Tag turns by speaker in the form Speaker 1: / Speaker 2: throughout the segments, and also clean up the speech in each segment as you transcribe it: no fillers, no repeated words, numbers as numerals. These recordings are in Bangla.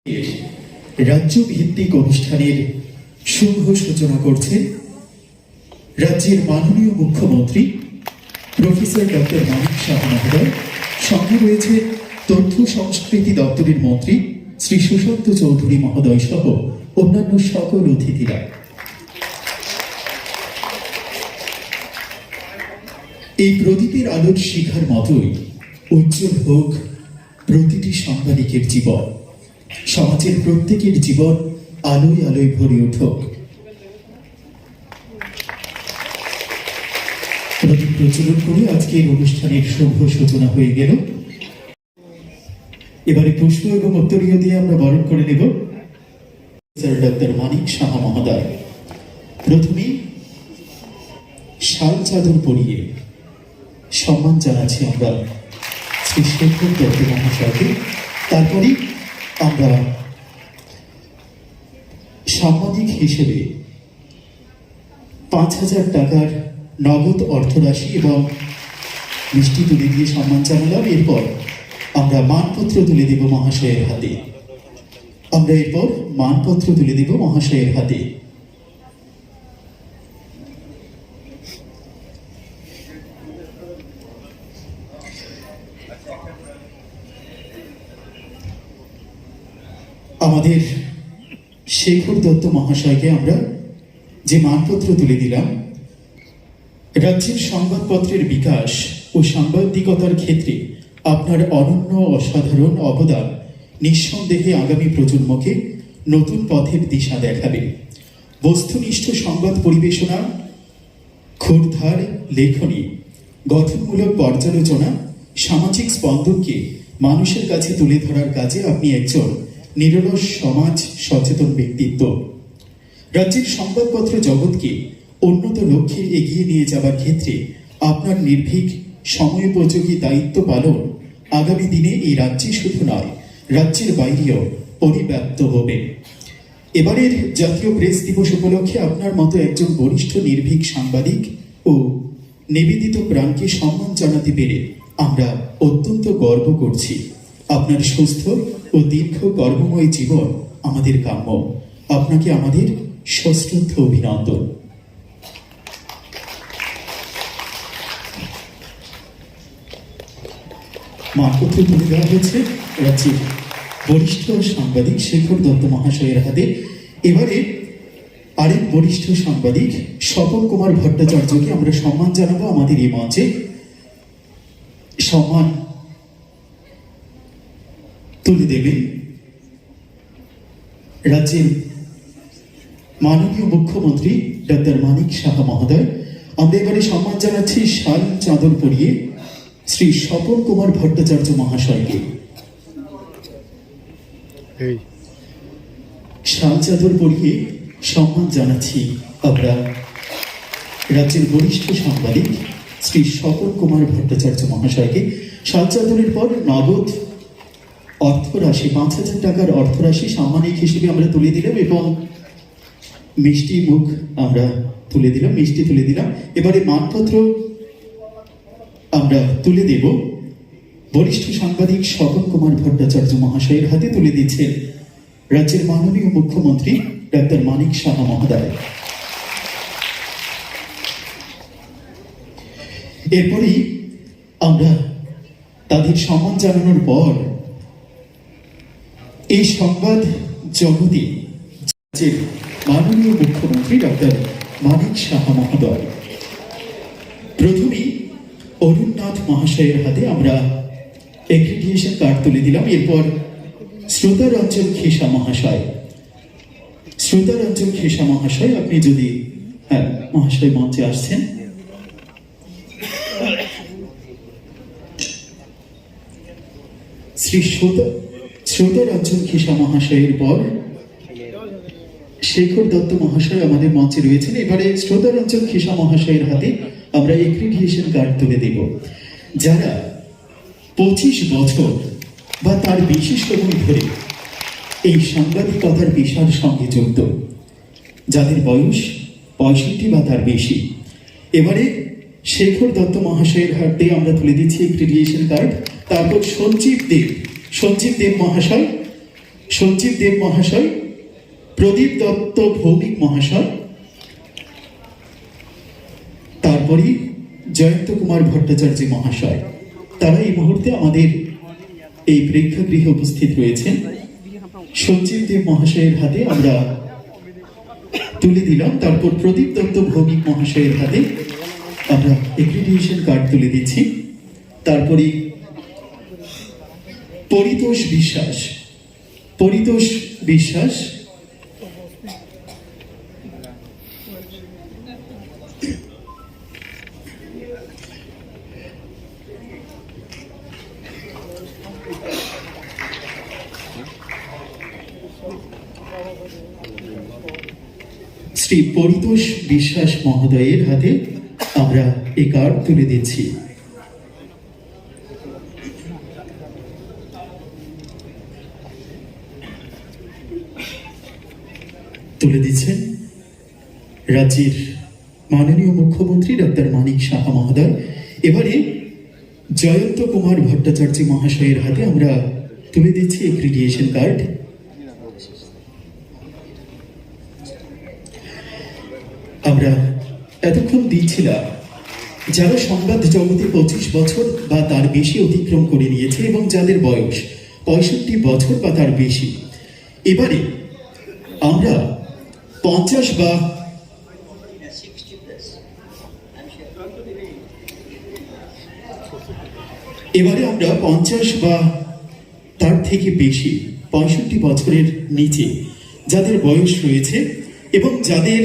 Speaker 1: রাজ্য ভিত্তিক অনুষ্ঠানের শুভ সূচনা করছেন রাজ্যের মাননীয় মুখ্যমন্ত্রী প্রফেসর ডক্টর মানিক সাহা মহোদয়। সঙ্গে রয়েছে তথ্য সংস্কৃতি দপ্তরের মন্ত্রী শ্রী সুশান্ত চৌধুরী মহোদয় সহ অন্যান্য সকল অতিথিরা। এই প্রদীপের আলোর শিখার মতোই উজ্জ্বল হোক প্রতিটি সাংবাদিকের জীবন, সমাজের প্রত্যেকের জীবন আলোয় আলোয় ভরে উঠুক। প্রদীপ প্রচলন করে আজকের অনুষ্ঠানের শুভ সূচনা হয়ে গেল। এবারে পুষ্প এবং উত্তরীয় দিয়ে আমরা বরণ করে নেব স্যার ডক্টর মানিক সাহা মহোদয়। প্রথমেই শাল চাদর পরিয়ে সম্মান জানাচ্ছি আমরা শ্রী শেখর দত্ত মহাশয়কে। তারপরে আমরা সাংবাদিক হিসেবে ৫,০০০ টাকার নগদ অর্থরাশি এবং মিষ্টি তুলে দিয়ে সম্মান জানালাম। এরপর আমরা মানপত্র তুলে দেব মহাশয়ের হাতে। আমাদের শেখর দত্ত মহাশয়কে আমরা যে মানপত্র তুলে দিলাম, রাজ্যের সংবাদপত্রের বিকাশ ও সাংবাদিকতার ক্ষেত্রে আপনার অনন্য অসাধারণ অবদান নিঃসন্দেহে আগামী প্রজন্মকে নতুন পথের দিশা দেখাবে। বস্তুনিষ্ঠ সংবাদ পরিবেশনা, ক্ষুরধার লেখনী, গঠনমূলক পর্যালোচনা, সামাজিক স্পন্দনকে মানুষের কাছে তুলে ধরার কাজে আপনি একজন নিরলস সমাজ সচেতন ব্যক্তিত্ব। রাজ্যের সংবাদপত্র জগৎকে উন্নত লক্ষ্যে এগিয়ে নিয়ে যাবার ক্ষেত্রে আপনার নির্ভীক সময়োপযোগী দায়িত্ব পালন আগামী দিনে এই রাজ্যে শুধু নয়, রাজ্যের বাইরেও পরিব্যাপ্ত হবে। এবারের জাতীয় প্রেস দিবস উপলক্ষে আপনার মতো একজন বরিষ্ঠ নির্ভীক সাংবাদিক ও নিবেদিত প্রাণকে সম্মান জানাতে পেরে আমরা অত্যন্ত গর্ব করছি। আপনার সুস্থ ও দীর্ঘ কর্মময় জীবন আমাদের কাম্য। আপনাকে আমাদের সশ্রদ্ধ অভিনন্দন। মানপত্র তুলে দেওয়া হয়েছে রাজ্যের বরিষ্ঠ সাংবাদিক শেখর দত্ত মহাশয়ের হাতে। এবারে আরেক বরিষ্ঠ সাংবাদিক স্বপন কুমার ভট্টাচার্যকে আমরা সম্মান জানাবো। আমাদের এই মঞ্চে সম্মান তুলে দেবেন রাজ্যের মাননীয় মুখ্যমন্ত্রী ডক্টর মানিক সাহা মহোদয়। আমরা এবারে সম্মান জানাচ্ছি শাল চাদর পরিয়ে শ্রী স্বপন কুমার ভট্টাচার্য মহাশয়কে। শাল চাদর পরিয়ে সম্মান জানাচ্ছি আমরা রাজ্যের বরিষ্ঠ সাংবাদিক শ্রী স্বপন কুমার ভট্টাচার্য মহাশয়কে। শাল চাদরের পর নগদ অর্থরাশি ৫,০০০ টাকার অর্থরাশি সাংবাদিক হিসেবে আমরা তুলে দিলাম এবং মিষ্টি তুলে দিলাম। এবারে মানপত্র আমরা তুলে দেব বরিষ্ঠ সাংবাদিক স্বপন কুমার ভট্টাচার্য মহাশয়ের হাতে। তুলে দিচ্ছেন রাজ্যের মাননীয় মুখ্যমন্ত্রী ডক্টর মানিক সাহা মহোদয়। এরপরেই আমরা তাদের সম্মান জানানোর পর এই সংবাদ জগতে রাজ্যের মাননীয় মুখ্যমন্ত্রী ডক্টর মানিক সাহা মহোদয়। প্রথমেই অরুণনাথ মহাশয়ের হাতে আমরা এক্রিডিয়েশন কার্ড তুলে দিলাম। এরপর শ্রোতারঞ্জন খেসা মহাশয়, আপনি যদি মহাশয় মঞ্চে আসছেন। শ্রী শ্রোতারঞ্জন খেসা মহাশয়ের পর শেখর দত্ত মহাশয় আমাদের মঞ্চে রয়েছেন। এবারে শ্রোতারঞ্জন খেসা মহাশয়ের হাতে আমরা এক্রিডিয়েশন কার্ড তুলে দেব। যারা ২৫ বছর বা তার বেশি সময় ধরে এই সাংবাদিকতার পেশার সঙ্গে যুক্ত, যাদের বয়স ৬৫ বা তার বেশি। এবারে শেখর দত্ত মহাশয়ের হাতে আমরা তুলে দিচ্ছি এক্রিডিয়েশন কার্ড। তারপর সঞ্জীব দেব মহাশয় সঞ্জীব দেব মহাশয়, প্রদীপ দত্ত ভৌমিক মহাশয়, তারপরে জয়ন্ত কুমার ভট্টাচার্য মহাশয়। তারা এই মুহূর্তে আমাদের এই প্রেক্ষাগৃহে উপস্থিত রয়েছেন। সঞ্জীব দেব মহাশয়ের হাতে আমরা তুলে দিলাম, তারপর প্রদীপ দত্ত ভৌমিক মহাশয়ের হাতে আমরা এক্রিডিয়েশন কার্ড তুলে দিচ্ছি। তারপরে পরিতোষ বিশ্বাস, পরিতোষ বিশ্বাস, শ্রী পরিতোষ বিশ্বাস মহোদয়ের হাতে আমরা এই কার্ড তুলে দিচ্ছি। তুলে দিচ্ছেন রাজ্যের মাননীয় মুখ্যমন্ত্রী ডক্টর মানিক সাহা মহোদয়। এবারে জয়ন্ত কুমার ভট্টাচার্য মহাশয়ের হাতে আমরা তুলে দিচ্ছি এক্রিডিয়েশন কার্ড। আমরা এতক্ষণ দিচ্ছিলাম যারা সংবাদ জগতে 25 বছর বা তার বেশি অতিক্রম করে নিয়েছে এবং যাদের বয়স 65 বছর বা তার বেশি। এবারে আমরা 50 বা এবারে আমরা 50 বা তার থেকে বেশি 65 বছরের নিচে যাদের বয়স রয়েছে এবং যাদের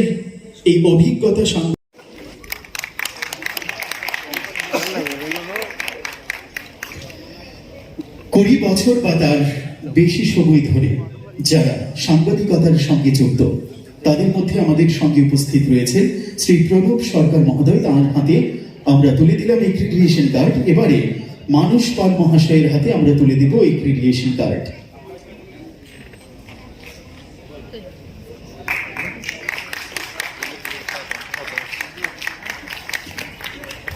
Speaker 1: এই অভিজ্ঞতা 20 বছর বা তার বেশি সময় ধরে যারা সাংবাদিকতার সঙ্গে যুক্ত, তাদের মধ্যে আমাদের সঙ্গে উপস্থিত রয়েছে শ্রী প্রণব সরকার মহোদয়। তাঁর হাতে আমরা তুলে দিলাম এক্রিডিয়েশন কার্ড। এবারে মানস পাল মহাশয়ের হাতে আমরা তুলে দিব এক্রিডিয়েশন কার্ড।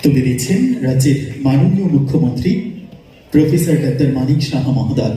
Speaker 1: তুলে দিচ্ছেন রাজ্যের মাননীয় মুখ্যমন্ত্রী প্রফেসর ডক্টর মানিক সাহা মহোদয়।